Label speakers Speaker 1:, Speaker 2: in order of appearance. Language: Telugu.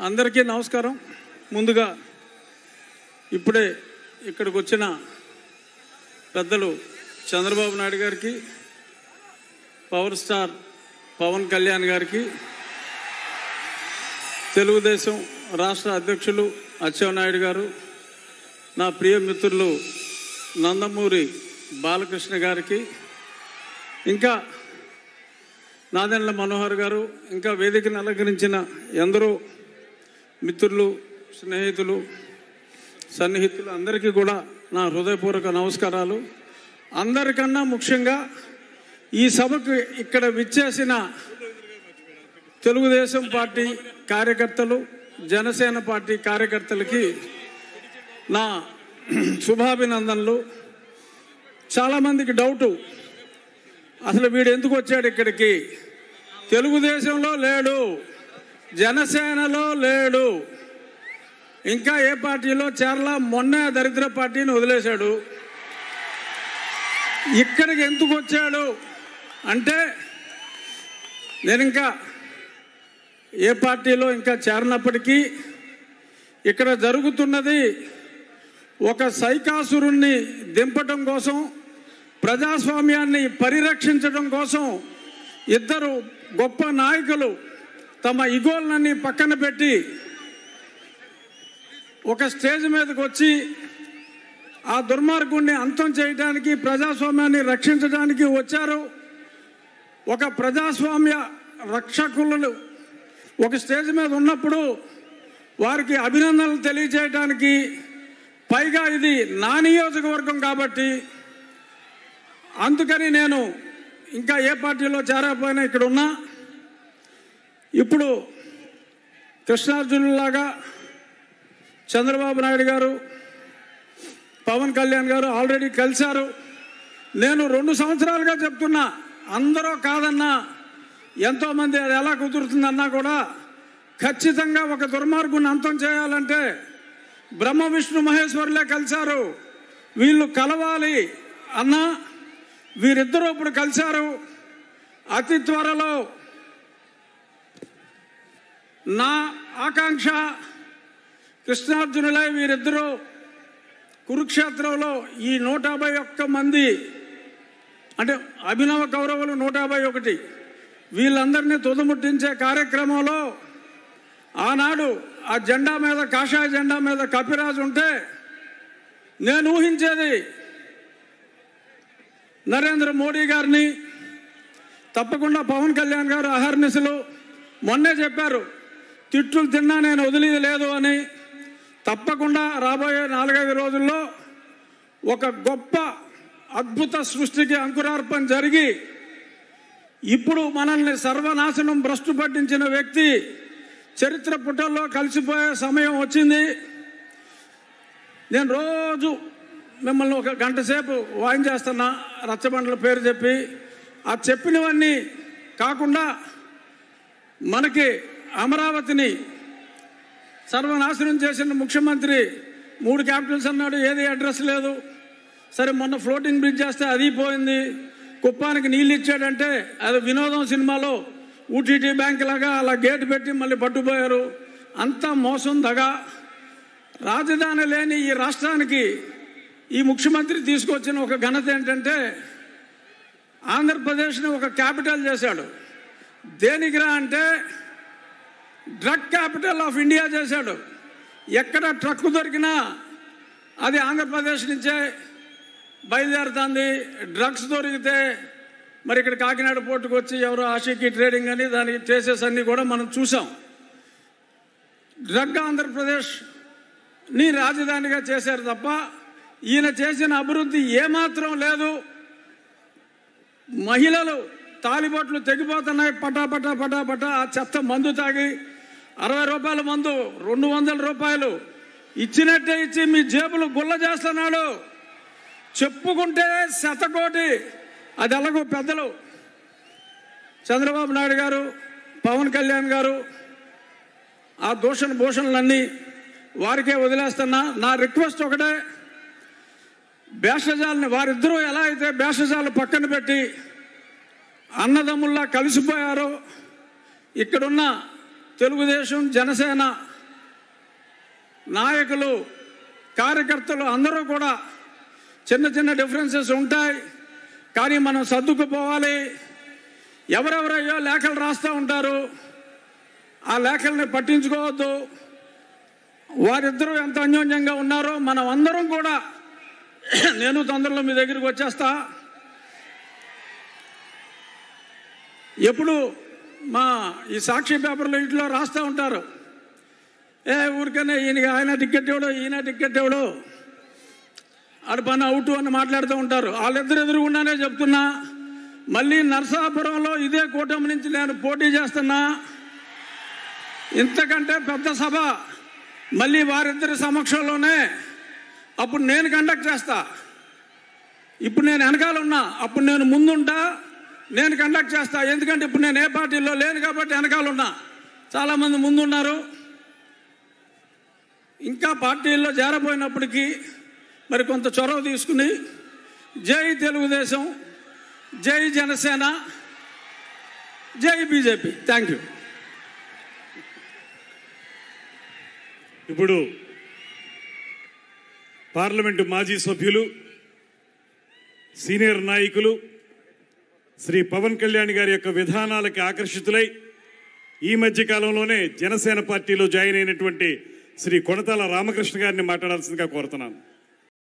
Speaker 1: అందరికీ నమస్కారం. ముందుగా ఇప్పుడే ఇక్కడికి వచ్చిన పెద్దలు చంద్రబాబు నాయుడు గారికి, పవర్ స్టార్ పవన్ కళ్యాణ్ గారికి, తెలుగుదేశం రాష్ట్ర అధ్యక్షులు అచ్చెన్నాయుడు గారు, నా ప్రియ మిత్రులు నందమూరి బాలకృష్ణ గారికి, ఇంకా నాదెండ్ల మనోహర్ గారు, ఇంకా వేదికను అలంకరించిన ఎందరో మిత్రులు, స్నేహితులు, సన్నిహితులు అందరికీ కూడా నా హృదయపూర్వక నమస్కారాలు. అందరికన్నా ముఖ్యంగా ఈ సభకు ఇక్కడ విచ్చేసిన తెలుగుదేశం పార్టీ కార్యకర్తలు, జనసేన పార్టీ కార్యకర్తలకి నా శుభాభినందనలు. చాలామందికి డౌటు, అసలు వీడు ఎందుకు వచ్చాడు ఇక్కడికి? తెలుగుదేశంలో లేడు, జనసేనలో లేడు, ఇంకా ఏ పార్టీలో చేరలా. మొన్నే దరిద్ర పార్టీని వదిలేశాడు. ఇక్కడికి ఎందుకు వచ్చాడు అంటే, నేను ఇంకా ఏ పార్టీలో ఇంకా చేరనప్పటికీ ఇక్కడ జరుగుతున్నది ఒక సైకాసురుణ్ణి దింపటం కోసం, ప్రజాస్వామ్యాన్ని పరిరక్షించడం కోసం ఇద్దరు గొప్ప నాయకులు తమ ఇగోలన్నీ పక్కన పెట్టి ఒక స్టేజ్ మీదకి వచ్చి ఆ దుర్మార్గుణ్ణి అంతం చేయడానికి, ప్రజాస్వామ్యాన్ని రక్షించడానికి వచ్చారు. ఒక ప్రజాస్వామ్య రక్షకులు ఒక స్టేజ్ మీద ఉన్నప్పుడు వారికి అభినందనలు తెలియజేయడానికి, పైగా ఇది నా నియోజకవర్గం కాబట్టి అందుకని నేను ఇంకా ఏ పార్టీలో చేరకపోయినా ఇక్కడ ఉన్నా. ఇప్పుడు కృష్ణార్జునులాగా చంద్రబాబు నాయుడు గారు, పవన్ కళ్యాణ్ గారు ఆల్రెడీ కలిశారు. నేను 2 సంవత్సరాలుగా చెప్తున్నా, అందరూ కాదన్నా, ఎంతోమంది అది ఎలా కుదురుతుందన్నా కూడా ఖచ్చితంగా ఒక దుర్మార్గుని అంతం చేయాలంటే బ్రహ్మ విష్ణు మహేశ్వరులే కలిశారు, వీళ్ళు కలవాలి అన్నా వీరిద్దరూ ఇప్పుడు కలిశారు. అతి త్వరలో నా ఆకాంక్ష కృష్ణార్జునులై వీరిద్దరూ కురుక్షేత్రంలో ఈ 151 మంది అంటే అభినవ కౌరవులు 151 వీళ్ళందరినీ తుదముట్టించే కార్యక్రమంలో ఆనాడు ఆ జెండా మీద, కాషాయ జెండా మీద కపిరాజు ఉంటే నేను ఊహించేది నరేంద్ర మోడీ గారిని, తప్పకుండా పవన్ కళ్యాణ్ గారు అహర్నిశలు మొన్నే చెప్పారు, తిట్లు తిన్నా నేను వదిలేదు అని. తప్పకుండా రాబోయే 4-5 రోజుల్లో ఒక గొప్ప అద్భుత సృష్టికి అంకురార్పణ జరిగి, ఇప్పుడు మనల్ని సర్వనాశనం భ్రష్టు పట్టించిన వ్యక్తి చరిత్ర పుటల్లో కలిసిపోయే సమయం వచ్చింది. నేను రోజు మిమ్మల్ని 1 గంట సేపు వాయించేస్తున్నా, రచ్చబండల పేరు చెప్పి. ఆ చెప్పినవన్నీ కాకుండా మనకి అమరావతిని సర్వనాశనం చేసిన ముఖ్యమంత్రి 3 క్యాపిటల్స్ అన్నాడు, ఏది అడ్రస్ లేదు. సరే, మొన్న ఫ్లోటింగ్ బ్రిడ్జ్ చేస్తే అది పోయింది. కుప్పానికి నీళ్ళు ఇచ్చాడంటే అది వినోదం సినిమాలో ఊటీటీ బ్యాంక్ లాగా అలా గేటు పెట్టి మళ్ళీ పట్టుపోయారు. అంతా మోసం, దగా. రాజధాని లేని ఈ రాష్ట్రానికి ఈ ముఖ్యమంత్రి తీసుకొచ్చిన ఒక ఘనత ఏంటంటే, ఆంధ్రప్రదేశ్ని ఒక క్యాపిటల్ చేశాడు. దేనికిరా అంటే డ్రగ్ క్యాపిటల్ ఆఫ్ ఇండియా చేశాడు. ఎక్కడ ట్రక్ దొరికినా అది ఆంధ్రప్రదేశ్ నుంచే బయలుదేరుతుంది. డ్రగ్స్ దొరికితే మరి ఇక్కడ కాకినాడ పోర్టుకు వచ్చి ఎవరో ఆషికి ట్రేడింగ్ అని దానికి చేసేస్ అన్నీ కూడా మనం చూసాం. డ్రగ్ ఆంధ్రప్రదేశ్ని రాజధానిగా చేశారు తప్ప ఈయన చేసిన అభివృద్ధి ఏమాత్రం లేదు. మహిళలు తాలిబొట్లు తెగిపోతున్నాయి పటాపటా పటాపటా. ఆ చెత్త మందు తాగి 60 రూపాయల మందు 200 రూపాయలు ఇచ్చినట్టే ఇచ్చి మీ జేబులు గుల్ల చేస్తున్నాడు. చెప్పుకుంటే శతకోటి. అది ఎలాగో పెద్దలు చంద్రబాబు నాయుడు గారు, పవన్ కళ్యాణ్ గారు ఆ భూషణలన్నీ వారికే వదిలేస్తున్నా. నా రిక్వెస్ట్ ఒకటే, భేషజాలని వారిద్దరూ ఎలా అయితే భేషజాలు పక్కన పెట్టి అన్నదమ్ముల్లా కలిసిపోయారో, ఇక్కడున్న తెలుగుదేశం, జనసేన నాయకులు, కార్యకర్తలు అందరూ కూడా చిన్న చిన్న డిఫరెన్సెస్ ఉంటాయి, కానీ మనం సర్దుకుపోవాలి. ఎవరెవరయ్యో లేఖలు రాస్తూ ఉంటారు, ఆ లేఖల్ని పట్టించుకోవద్దు. వారిద్దరూ ఎంత అన్యోన్యంగా ఉన్నారో మనం అందరం కూడా, నేను తొందరలో మీ దగ్గరికి వచ్చేస్తా. ఎప్పుడు మా ఈ సాక్షి పేపర్లో ఇంట్లో రాస్తూ ఉంటారు, ఊరికనే ఆయన టికెట్ ఇవ్వడు, ఈయన టికెట్ ఇవ్వడు, ఆడ పని అవుట్ అని మాట్లాడుతూ ఉంటారు. వాళ్ళిద్దరు ఎదురుగుండానే చెప్తున్నా, మళ్ళీ నరసాపురంలో ఇదే కూటమి నుంచి నేను పోటీ చేస్తున్నా. ఇంతకంటే పెద్ద సభ మళ్ళీ వారిద్దరి సమక్షంలోనే అప్పుడు నేను కండక్ట్ చేస్తా. ఇప్పుడు నేను వెనకాల ఉన్నా, అప్పుడు నేను ముందుంటా, నేను కండక్ట్ చేస్తా. ఎందుకంటే ఇప్పుడు నేను ఏ పార్టీలో లేను కాబట్టి వెనకాల ఉన్నా. చాలామంది ముందున్నారు. ఇంకా పార్టీల్లో చేరబోయినప్పటికీ మరి కొంత చొరవ తీసుకుని జై తెలుగుదేశం, జై జనసేన, జై బీజేపీ. Thank you.
Speaker 2: ఇప్పుడు పార్లమెంటు మాజీ సభ్యులు, సీనియర్ నాయకులు శ్రీ పవన్ కళ్యాణ్ గారి యొక్క విధానాలకి ఆకర్షితులై ఈ మధ్య కాలంలోనే జనసేన పార్టీలో జాయిన్ అయినటువంటి శ్రీ కొణతాల రామకృష్ణ గారిని మాట్లాడాల్సిందిగా కోరుతున్నాను.